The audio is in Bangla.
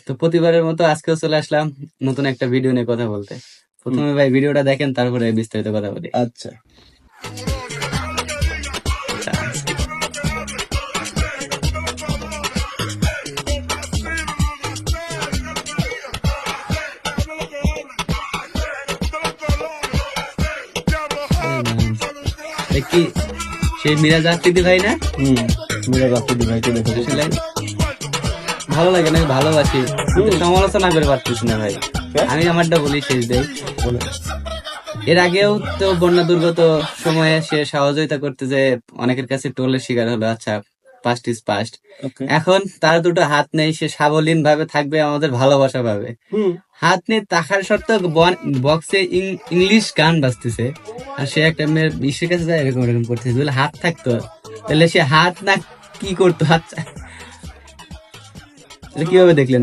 তো প্রতিবারের মতো আজকেও চলে আসলাম নতুন একটা ভিডিও নিয়ে কথা বলতে। প্রথমে ভাই ভিডিওটা দেখেন, তারপরে বিস্তারিত কথা বলি। আচ্ছা, আচ্ছা, এ কি সেই মিরাজ আফ্রিদি ভাই না? মিরাজ আফ্রিদি ভাইকে দেখে আসলে ভালো লাগে না, ভালোবাসি, কিন্তু সমালোচনা করে পারতেছি না ভাই। আমি আমারটা বলি শেষ দেই। বলে। এর আগেও তো বন্যা দুর্গত সময়ে সে সহযোগিতা করতে যে অনেকের কাছে টোলের শিকার হলো। আচ্ছা, পাস্ট ইজ পাস্ট। ওকে। এখন তার দুটো হাত নেই, সে সাবলীন ভাবে থাকবে, আমাদের ভালোবাসা পাবে। হাত নেই থাকার সত্ত্বেও বক্সে ইংলিশ গান বাজতেছে, আর সে একটা মেয়ের বিশ্বের কাছে যায় এরকম এরকম করতেছে। যদি হাত থাকতো তাহলে সে হাত না কি করতো? আচ্ছা, এটা কিভাবে দেখলেন?